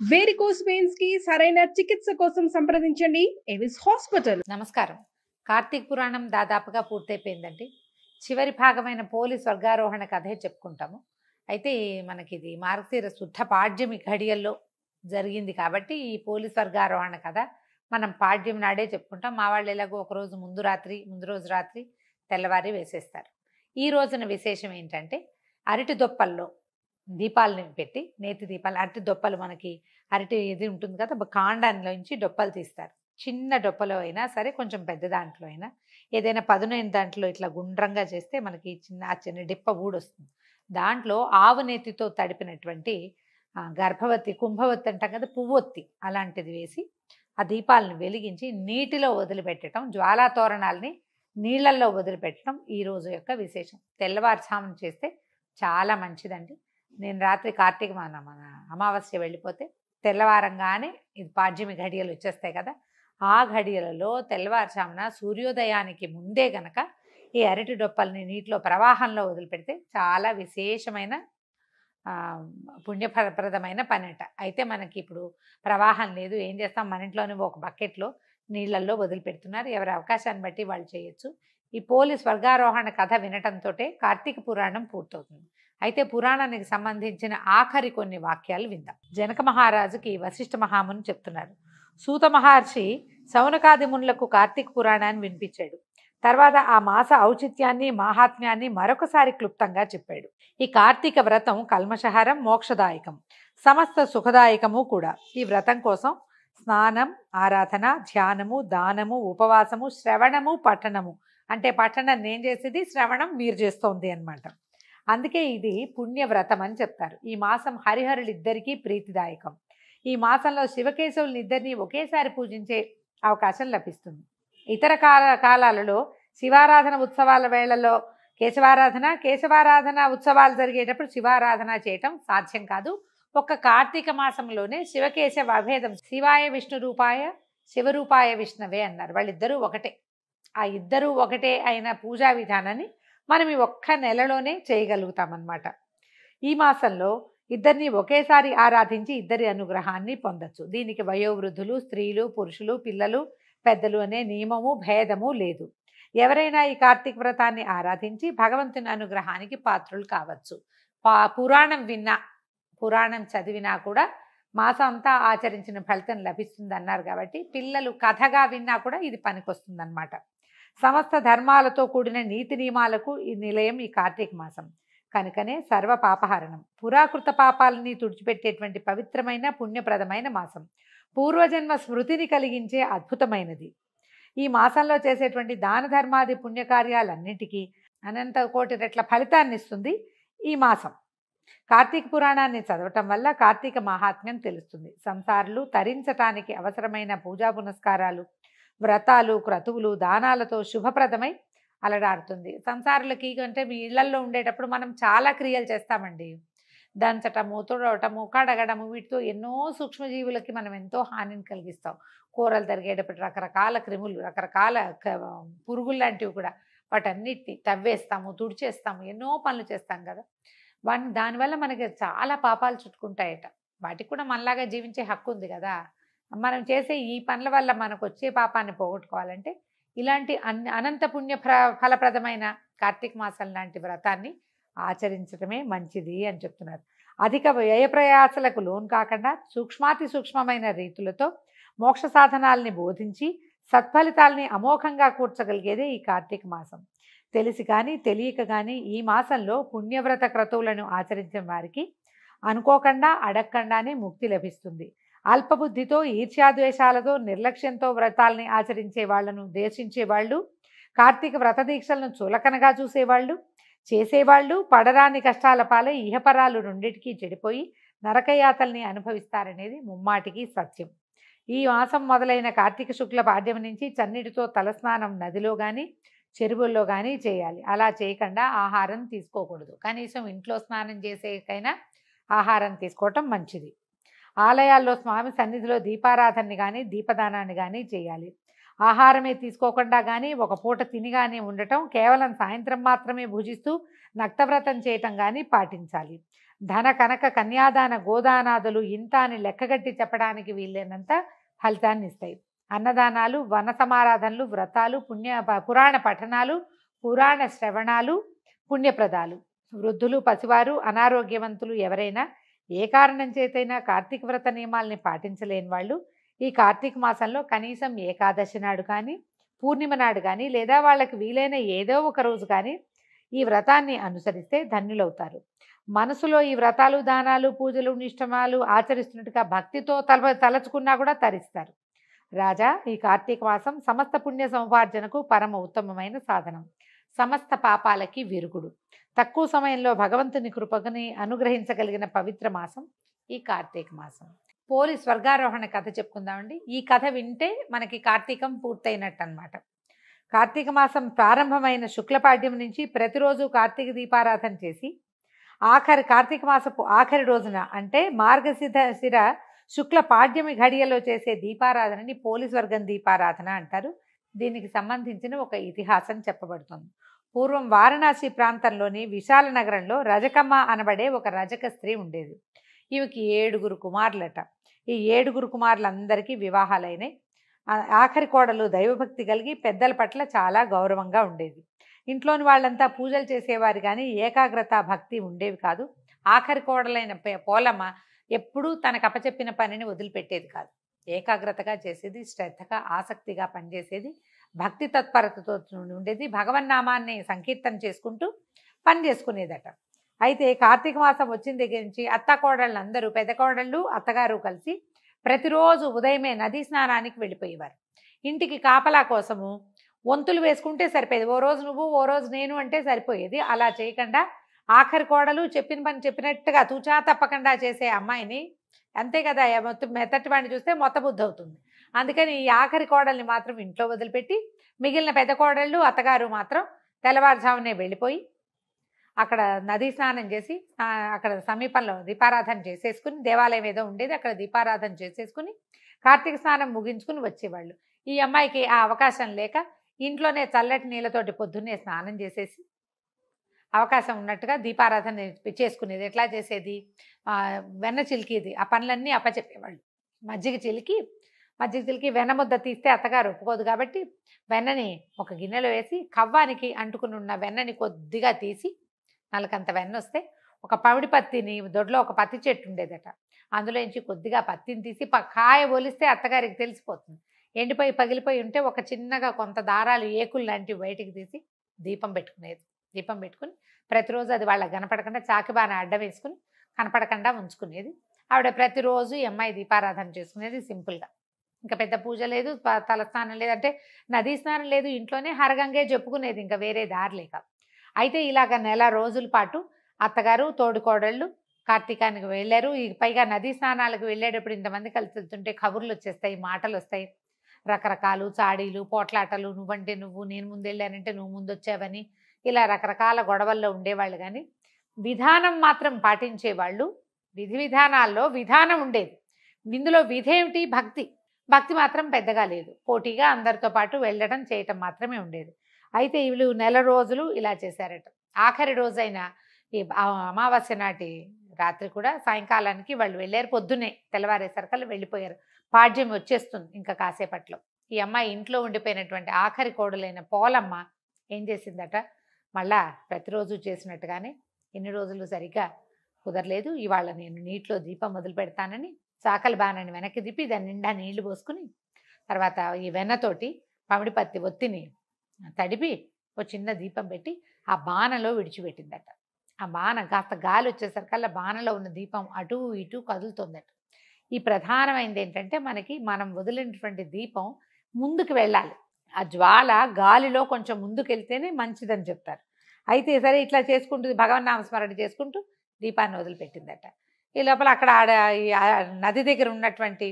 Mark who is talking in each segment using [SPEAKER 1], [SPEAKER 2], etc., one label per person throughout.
[SPEAKER 1] Varicose veins కి సరైన చికిత్స కోసం సంప్రదించండి ఎవిస్ హాస్పిటల్.
[SPEAKER 2] నమస్కారం. కార్తీక్ పురాణం దాదాపుగా పూర్తయిపోయిందండి. చివరి భాగమైన పోలి స్వర్గారోహణ కథే చెప్పుకుంటాము. అయితే మనకి ఇది మార్గశిర శుద్ధ పాడ్యమి ఘడియల్లో జరిగింది కాబట్టి ఈ పోలి స్వర్గారోహణ కథ మనం పాడ్యం నాడే చెప్పుకుంటాం. మా వాళ్ళు ఎలాగో ఒకరోజు ముందు రోజు రాత్రి తెల్లవారి వేసేస్తారు. ఈ రోజున విశేషం ఏంటంటే అరటి దొప్పల్లో దీపాలని పెట్టి, నేతి దీపాలు, అరటి దొప్పలు, మనకి అరటి ఇది ఉంటుంది కదా, కాండంలోంచి డొప్పలు తీస్తారు. చిన్న డొప్పలో అయినా సరే, కొంచెం పెద్ద దాంట్లో అయినా, ఏదైనా పదునైన దాంట్లో ఇట్లా గుండ్రంగా చేస్తే మనకి చిన్న డిప్ప ఊడొస్తుంది. దాంట్లో ఆవు నేతితో తడిపినటువంటి గర్భవతి, కుంభవతి అంటాం కదా, పువ్వొత్తి అలాంటిది వేసి ఆ దీపాలను వెలిగించి నీటిలో వదిలిపెట్టడం, జ్వాలా తోరణాలని నీళ్లల్లో వదిలిపెట్టడం ఈ రోజు యొక్క విశేషం. తెల్లవారుజామున చేస్తే చాలా మంచిదండి. నేను రాత్రి కార్తీక మన అమావాస్య వెళ్ళిపోతే తెల్లవారంగానే ఇది పాడ్యమి ఘడియలు వచ్చేస్తాయి కదా, ఆ ఘడియలలో తెల్లవారుజామున సూర్యోదయానికి ముందే గనక ఈ అరటి డొప్పల్ని నీటిలో ప్రవాహంలో వదిలిపెడితే చాలా విశేషమైన పుణ్యప్రదమైన పని అట. అయితే మనకి ఇప్పుడు ప్రవాహం లేదు, ఏం చేస్తాం, మన ఇంట్లోనే ఒక బకెట్లో నీళ్ళల్లో వదిలిపెడుతున్నారు. ఎవరి అవకాశాన్ని బట్టి వాళ్ళు చేయొచ్చు. ఈ పోలి స్వర్గారోహణ కథ వినటంతో కార్తీక పురాణం పూర్తవుతుంది. అయితే పురాణానికి సంబంధించిన ఆఖరి కొన్ని వాక్యాలు విందాం. జనక మహారాజుకి వశిష్ఠ మహాముని చెప్తున్నారు. సూత మహర్షి శౌనకాది మునులకు కార్తీక పురాణాన్ని వినిపించాడు. తర్వాత ఆ మాస ఔచిత్యాన్ని, మాహాత్మ్యాన్ని మరొకసారి క్లుప్తంగా చెప్పాడు. ఈ కార్తీక వ్రతం కల్మషహరం, మోక్షదాయకం, సమస్త సుఖదాయకము కూడా. ఈ వ్రతం కోసం స్నానం, ఆరాధన, ధ్యానము, దానము, ఉపవాసము, శ్రవణము, పఠనము. అంటే పఠనం నేను చేసేది, శ్రవణం మీరు చేస్తోంది అనమాట. అందుకే ఇది పుణ్యవ్రతం అని చెప్తారు. ఈ మాసం హరిహరులిద్దరికీ ప్రీతిదాయకం. ఈ మాసంలో శివకేశవుల్ని ఇద్దరిని ఒకేసారి పూజించే అవకాశం లభిస్తుంది. ఇతర కాలాలలో శివారాధన ఉత్సవాల వేళల్లో కేశవారాధన ఉత్సవాలు జరిగేటప్పుడు శివారాధన చేయటం సాధ్యం కాదు. ఒక్క కార్తీక మాసంలోనే శివకేశవ అభేదం, శివాయ విష్ణు రూపాయ శివరూపాయ విష్ణవే అన్నారు. వాళ్ళిద్దరూ ఒకటే. ఆ ఇద్దరూ ఒకటే అయిన పూజా విధానాన్ని మనం ఈ ఒక్క నెలలోనే చేయగలుగుతామన్నమాట. ఈ మాసంలో ఇద్దరిని ఒకేసారి ఆరాధించి ఇద్దరి అనుగ్రహాన్ని పొందొచ్చు. దీనికి వయోవృద్ధులు, స్త్రీలు, పురుషులు, పిల్లలు, పెద్దలు అనే నియమము, భేదము లేదు. ఎవరైనా ఈ కార్తీక వ్రతాన్ని ఆరాధించి భగవంతుని అనుగ్రహానికి పాత్రులు కావచ్చు. పురాణం చదివినా కూడా మాసం అంతా ఆచరించిన ఫలితం లభిస్తుంది అన్నారు కాబట్టి పిల్లలు కథగా విన్నా కూడా ఇది పనికొస్తుంది అన్నమాట. సమస్త ధర్మాలతో కూడిన నీతి నియమాలకు ఈ నిలయం ఈ కార్తీక మాసం. కనుకనే సర్వ పాపహరణం, పురాకృత పాపాలని తుడిచిపెట్టేటువంటి పవిత్రమైన పుణ్యప్రదమైన మాసం. పూర్వజన్మ స్మృతిని కలిగించే అద్భుతమైనది. ఈ మాసంలో చేసేటువంటి దాన ధర్మాది పుణ్యకార్యాలన్నిటికీ అనంత కోటి రెట్ల ఫలితాన్ని ఇస్తుంది ఈ మాసం. కార్తీక పురాణాన్ని చదవటం వల్ల కార్తీక మహాత్మ్యం తెలుస్తుంది. సంసారులు తరించటానికి అవసరమైన పూజా పునస్కారాలు, వ్రతాలు, క్రతువులు, దానాలతో శుభప్రదమై అలడాడుతుంది. సంసారులకి అంటే మీ ఇళ్లల్లో ఉండేటప్పుడు మనం చాలా క్రియలు చేస్తామండి. దంచటము, తుడవటము, కడగడము, వీటితో ఎన్నో సూక్ష్మజీవులకి మనం ఎంతో హానిని కలిగిస్తాం. కూరలు తరిగేటప్పుడు రకరకాల క్రిములు, రకరకాల పురుగులు లాంటివి కూడా, వాటన్నిటిని తవ్వేస్తాము, తుడిచేస్తాము, ఎన్నో పనులు చేస్తాం కదా. దానివల్ల మనకి చాలా పాపాలు చుట్టుకుంటాయట. వాటికి కూడా మనలాగా జీవించే హక్కు ఉంది కదా. మనం చేసే ఈ పనుల వల్ల మనకు వచ్చే పాపాన్ని పోగొట్టుకోవాలంటే ఇలాంటి అనంత పుణ్య ఫలప్రదమైన కార్తీక మాసం లాంటి వ్రతాన్ని ఆచరించడమే మంచిది అని చెప్తున్నారు. అధిక వ్యయప్రయాసలకు లోను కాకుండా సూక్ష్మాతి సూక్ష్మమైన రీతులతో మోక్ష సాధనాల్ని బోధించి సత్ఫలితాల్ని అమోఘంగా కూర్చగలిగేదే ఈ కార్తీక మాసం. తెలిసి కానీ తెలియక కానీ ఈ మాసంలో పుణ్యవ్రత క్రతువులను ఆచరించిన వారికి అనుకోకుండా అడగకుండానే ముక్తి లభిస్తుంది. అల్పబుద్ధితో, ఈర్ష్యాద్వేషాలతో, నిర్లక్ష్యంతో వ్రతాలని ఆచరించే వాళ్లను దేశించేవాళ్ళు, కార్తీక వ్రత దీక్షలను చులకనగా చూసేవాళ్ళు, చేసేవాళ్ళు పడరాని కష్టాల పాలై ఇహపరాలు రెండింటికి చెడిపోయి నరకయాతల్ని అనుభవిస్తారనేది ముమ్మాటికి సత్యం. ఈ మాసం మొదలైన కార్తీక శుక్ల పాడ్యం నుంచి చన్నీటితో తలస్నానం నదిలో కానీ చెరువుల్లో కానీ చేయాలి. అలా చేయకుండా ఆహారం తీసుకోకూడదు. కనీసం ఇంట్లో స్నానం చేసేకైనా ఆహారం తీసుకోవటం మంచిది. ఆలయాల్లో స్వామి సన్నిధిలో దీపారాధనని కానీ దీపదానాన్ని కానీ చేయాలి. ఆహారమే తీసుకోకుండా కానీ ఒక పూట తిని కానీ ఉండటం, కేవలం సాయంత్రం మాత్రమే భుజిస్తూ నక్తవ్రతం చేయటం కానీ పాటించాలి. ధన కనక కన్యాదాన గోదానాదులు ఇంత అని లెక్కగట్టి చెప్పడానికి వీలైనంత ఫలితాన్ని ఇస్తాయి. అన్నదానాలు, వన సమారాధనలు, వ్రతాలు, పురాణ పఠనాలు, పురాణ శ్రవణాలు పుణ్యప్రదాలు. వృద్ధులు, పసివారు, అనారోగ్యవంతులు ఎవరైనా ఏ కారణం చేతైనా కార్తీక వ్రత నియమాల్ని పాటించలేని వాళ్ళు ఈ కార్తీక మాసంలో కనీసం ఏకాదశి నాడు కానీ, పూర్ణిమ నాడు కానీ, లేదా వాళ్ళకి వీలైన ఏదో ఒక రోజు కానీ ఈ వ్రతాన్ని అనుసరిస్తే ధన్యులవుతారు. మనసులో ఈ వ్రతాలు, దానాలు, పూజలు, నిష్టమాలు ఆచరిస్తున్నట్టుగా భక్తితో తలచుకున్నా కూడా తరిస్తారు. రాజా, ఈ కార్తీక మాసం సమస్త పుణ్య సముపార్జనకు పరమ ఉత్తమమైన సాధనం, సమస్త పాపాలకి విరుగుడు. తక్కువ సమయంలో భగవంతుని కృపని అనుగ్రహించగలిగిన పవిత్ర మాసం ఈ కార్తీక మాసం. పోలి స్వర్గారోహణ కథ చెప్పుకుందామండి. ఈ కథ వింటే మనకి కార్తీకం పూర్తయినట్టు అనమాట. కార్తీక మాసం ప్రారంభమైన శుక్లపాడ్యం నుంచి ప్రతిరోజు కార్తీక దీపారాధన చేసి కార్తీక మాసపు ఆఖరి రోజున అంటే మార్గశిర శుక్ల పాడ్యమి ఘడియలో చేసే దీపారాధనని పోలీస్వర్గం దీపారాధన అంటారు. దీనికి సంబంధించిన ఒక ఇతిహాసం చెప్పబడుతుంది. పూర్వం వారణాసి ప్రాంతంలోని విశాల నగరంలో రజకమ్మ అనబడే ఒక రజక స్త్రీ ఉండేది. ఈమెకి 7 కుమారులట. ఈ 7 కుమారులందరికీ వివాహాలైనాయి. ఆఖరి కోడలు దైవభక్తి కలిగి పెద్దల పట్ల చాలా గౌరవంగా ఉండేది. ఇంట్లోని వాళ్ళంతా పూజలు చేసేవారు కానీ ఏకాగ్రత భక్తి ఉండేవి కాదు. ఆఖరి కోడలైన పోలమ్మ ఎప్పుడూ తనకు అప్పచెప్పిన పనిని వదిలిపెట్టేది కాదు. ఏకాగ్రతగా చేసేది, శ్రద్ధగా ఆసక్తిగా పనిచేసేది, భక్తి తత్పరతతో ఉండేది. భగవన్నామాన్ని సంకీర్తన చేసుకుంటూ పని చేసుకునేదట. అయితే కార్తీక మాసం వచ్చిన దగ్గర నుంచి అత్త కోడళ్ళు అందరూ, పెద్ద కోడళ్ళు అత్తగారు కలిసి ప్రతిరోజు ఉదయమే నదీ స్నానానికి వెళ్ళిపోయేవారు. ఇంటికి కాపలా కోసము వంతులు వేసుకుంటే సరిపోయేది. ఓ రోజు నువ్వు, ఓ రోజు నేను అంటే సరిపోయేది. అలా చేయకుండా ఆఖరి కోడలు చెప్పిన పని చెప్పినట్టుగా తూచా తప్పకుండా చేసే అమ్మాయిని, అంతే కదా, మెత్తటి వాడిని చూస్తే మొత్త బుద్ధి అవుతుంది. అందుకని ఈ ఆఖరి కోడల్ని మాత్రం ఇంట్లో వదిలిపెట్టి మిగిలిన పెద్ద కోడళ్ళు అత్తగారు మాత్రం తెల్లవారుజామునే వెళ్ళిపోయి అక్కడ నదీ స్నానం చేసి అక్కడ సమీపంలో దీపారాధన చేసేసుకుని, దేవాలయం ఏదో ఉండేది అక్కడ దీపారాధన చేసేసుకుని కార్తీక స్నానం ముగించుకుని వచ్చేవాళ్ళు. ఈ అమ్మాయికి ఆ అవకాశం లేక ఇంట్లోనే చల్లటి నీళ్ళతోటి పొద్దున్నే స్నానం చేసేసి అవకాశం ఉన్నట్టుగా దీపారాధన చేసుకునేది. ఎట్లా చేసేది? వెన్న చిలికిది. ఆ పనులన్నీ అప్పచెప్పేవాళ్ళు. మజ్జిగ చిలికి వెన్న ముద్ద తీస్తే అత్తగారు ఒప్పుకోదు కాబట్టి వెన్నని ఒక గిన్నెలో వేసి కవ్వానికి అంటుకుని ఉన్న వెన్నని కొద్దిగా తీసి, నలకంత వెన్న వస్తే ఒక పమిడి పత్తిని, దొడ్లో ఒక పత్తి చెట్టు ఉండేదట, అందులోంచి కొద్దిగా పత్తిని తీసి కాయ ఒలిస్తే అత్తగారికి తెలిసిపోతుంది. ఎండిపోయి పగిలిపోయి ఉంటే ఒక చిన్నగా కొంత దారాలు, ఏకులు లాంటివి బయటికి తీసి దీపం పెట్టుకునేది. దీపం పెట్టుకుని ప్రతిరోజు అది వాళ్ళకి కనపడకుండా చాకిబాన అడ్డం వేసుకుని కనపడకుండా ఉంచుకునేది. ఆవిడ ప్రతిరోజు ఈ అమ్మాయి దీపారాధన చేసుకునేది సింపుల్గా. ఇంకా పెద్ద పూజ లేదు, తలస్నానం లేదు, అంటే నదీ స్నానం లేదు, ఇంట్లోనే హరగంగే చెప్పుకునేది, ఇంకా వేరే దారి లేక. అయితే ఇలాగ నెల రోజుల పాటు అత్తగారు తోడుకోడళ్ళు కార్తీకానికి వెళ్ళారు. పైగా నదీ స్నానాలకు వెళ్ళేటప్పుడు ఇంతమంది కలిసి వెళ్తుంటే కబుర్లు వచ్చేస్తాయి, మాటలు వస్తాయి, రకరకాలు చాడీలు, పోట్లాటలు, నువ్వంటే నువ్వు, నేను ముందెళ్ళానంటే నువ్వు ముందొచ్చావని, ఇలా రకరకాల గొడవల్లో ఉండేవాళ్ళు. కానీ విధానం మాత్రం పాటించేవాళ్ళు. విధి విధానాల్లో విధానం ఉండేది. ఇందులో విధి ఏమిటి? భక్తి. భక్తి మాత్రం పెద్దగా లేదు. పోటీగా అందరితో పాటు వెళ్ళడం చేయటం మాత్రమే ఉండేది. అయితే వీళ్ళు నెల రోజులు ఇలా చేశారట. ఆఖరి రోజైన ఈ అమావాస్య నాటి రాత్రి కూడా సాయంకాలానికి వాళ్ళు వెళ్ళారు. పొద్దున్నే తెల్లవారేసరికల్లా వెళ్ళిపోయారు. పాడ్యం వచ్చేస్తుంది ఇంకా కాసేపట్లో. ఈ అమ్మాయి ఇంట్లో ఉండిపోయినటువంటి ఆఖరి కోడలైన పోలమ్మ ఏం చేసిందట, మళ్ళా ప్రతిరోజు చేసినట్టుగానే ఎన్ని రోజులు సరిగ్గా కుదరలేదు, ఇవాళ నేను నీటిలో దీపం మొదలు పెడతానని చాకలి బాణాన్ని వెనక్కి తిప్పి దాని నిండా నీళ్లు పోసుకుని తర్వాత ఈ వెన్నతోటి పమిడి పత్తి ఒత్తిని తడిపి ఒక చిన్న దీపం పెట్టి ఆ బాణలో విడిచిపెట్టిందట. ఆ బాణ కాస్త గాలి వచ్చేసరికల్లా బాణలో ఉన్న దీపం అటు ఇటు కదులుతుందట. ఈ ప్రధానమైనది ఏంటంటే మనం వదిలినటువంటి దీపం ముందుకు వెళ్ళాలి. ఆ జ్వాల గాలిలో కొంచెం ముందుకు వెళ్తేనే మంచిదని చెప్తారు. అయితే సరే ఇట్లా చేసుకుంటూ భగవన్నామస్మరణ చేసుకుంటూ దీపాన్ని వదిలిపెట్టిందట. ఈ లోపల అక్కడ నది దగ్గర ఉన్నటువంటి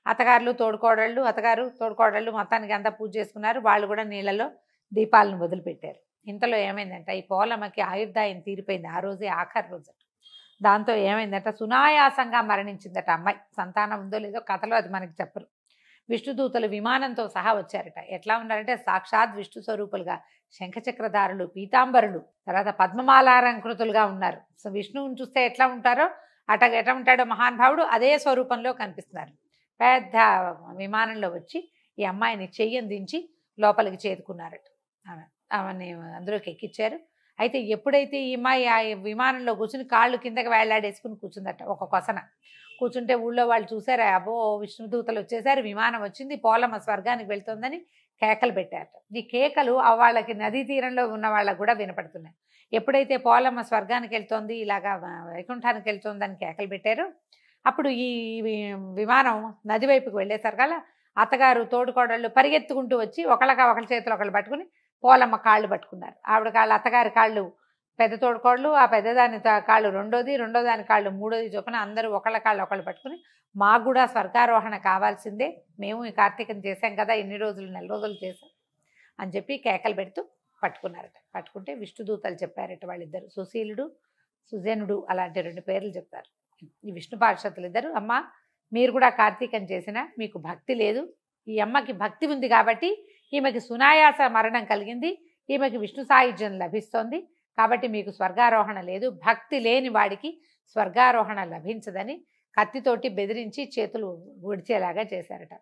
[SPEAKER 2] అత్తగారు తోడుకోడళ్ళు మొత్తానికి అంతా పూజ చేసుకున్నారు. వాళ్ళు కూడా నీళ్ళలో దీపాలను వదిలిపెట్టారు. ఇంతలో ఏమైందంట, ఈ పోలమ్మకి ఆయుర్దాయం తీరిపోయింది. ఆ రోజే ఆఖరి రోజు. దాంతో ఏమైందంట, సునాయాసంగా మరణించిందట అమ్మాయి. సంతానం ఉందో లేదో కథలో అది మనకి చెప్పరు. విష్ణుదూతలు విమానంతో సహా వచ్చారట. ఎట్లా ఉన్నారంటే సాక్షాత్ విష్ణు స్వరూపులుగా, శంఖచక్రధారులు, పీతాంబరులు, తర్వాత పద్మమాలాలంకృతులుగా ఉన్నారు. సో విష్ణువుని చూస్తే ఎట్లా ఉంటారో ఎట్లా ఉంటాడో మహానుభావుడు అదే స్వరూపంలో కనిపిస్తున్నారు. పెద్ద విమానంలో వచ్చి ఈ అమ్మాయిని చెయ్యని దించి లోపలికి చేరుకున్నారట. ఆమెని అందులోకి ఎక్కించారు. అయితే ఎప్పుడైతే ఈ అమ్మాయి ఆ విమానంలో కూర్చుని కాళ్ళు కిందకి వేలాడేసుకుని కూర్చుందట ఒక కొసన. కూర్చుంటే ఊళ్ళో వాళ్ళు చూసారా, అబ్బో విష్ణుదూతలు వచ్చేసారు, విమానం వచ్చింది, పోలమ్మ స్వర్గానికి వెళ్తుందని కేకలు పెట్టారట. ఈ కేకలు వాళ్ళకి నదీ తీరంలో ఉన్న వాళ్ళకు కూడా వినపడుతున్నాయి. ఎప్పుడైతే పోలమ్మ స్వర్గానికి వెళ్తోంది, ఇలాగా వైకుంఠానికి వెళ్తోందని కేకలు పెట్టారో అప్పుడు ఈ విమానం నది వైపుకి వెళ్ళేసరికల్లా అత్తగారు తోడుకోడళ్ళు పరిగెత్తుకుంటూ వచ్చి ఒకళ్ళ చేతులు ఒకళ్ళు పట్టుకుని పోలమ్మ కాళ్ళు పట్టుకున్నారు. ఆవిడ కాళ్ళు, అత్తగారి కాళ్ళు పెద్ద తోడుకోళ్ళు, ఆ పెద్దదాని కాళ్ళు రెండో దాని కాళ్ళు మూడోది చొప్పున అందరూ ఒకళ్ళ కాళ్ళు ఒకళ్ళు పట్టుకుని మాకు కూడా స్వర్గారోహణ కావాల్సిందే, మేము ఈ కార్తీకం చేశాం కదా, ఎన్ని రోజులు, నెల రోజులు చేశాం అని చెప్పి కేకలు పెడుతూ పట్టుకున్నారట. పట్టుకుంటే విష్ణుదూతలు చెప్పారట వాళ్ళిద్దరు, సుశీలుడు సుజనుడు అలాంటి 2 పేర్లు చెప్తారు. ఈ విష్ణు పార్షదులు ఇద్దరు, అమ్మ మీరు కూడా కార్తీకం చేసినా మీకు భక్తి లేదు, ఈ అమ్మకి భక్తి ఉంది కాబట్టి ఈమెకి సునాయాస మరణం కలిగింది, ఈమెకి విష్ణు సాయుధ్యం లభిస్తోంది, కాబట్టి మీకు స్వర్గారోహణ లేదు, భక్తి లేని వాడికి స్వర్గారోహణ లభించదని కత్తితోటి బెదిరించి చేతులు విడిచేలాగా చేశారట.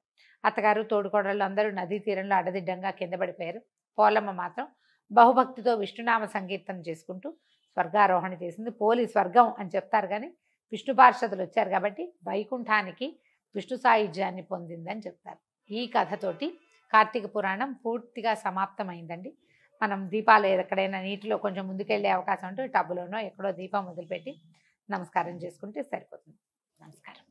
[SPEAKER 2] అత్తగారు తోడుకోడళ్ళు అందరూ నదీ తీరంలో అడదిడ్డంగా కింద పడిపోయారు. పోలమ్మ మాత్రం బహుభక్తితో విష్ణునామ సంకీర్తన చేసుకుంటూ స్వర్గారోహణ చేసింది. పోలి స్వర్గం అని చెప్తారు కానీ విష్ణు పార్షదులు వచ్చారు కాబట్టి వైకుంఠానికి విష్ణు సాయుధ్యాన్ని పొందిందని చెప్తారు. ఈ కథతోటి కార్తీక పురాణం పూర్తిగా సమాప్తమైందండి. మనం దీపాలు ఎక్కడైనా నీటిలో కొంచెం ముందుకెళ్ళే అవకాశం ఉంటే టబ్బులోనో ఎక్కడో దీపం వదిలిపెట్టి నమస్కారం చేసుకుంటే సరిపోతుంది. నమస్కారం.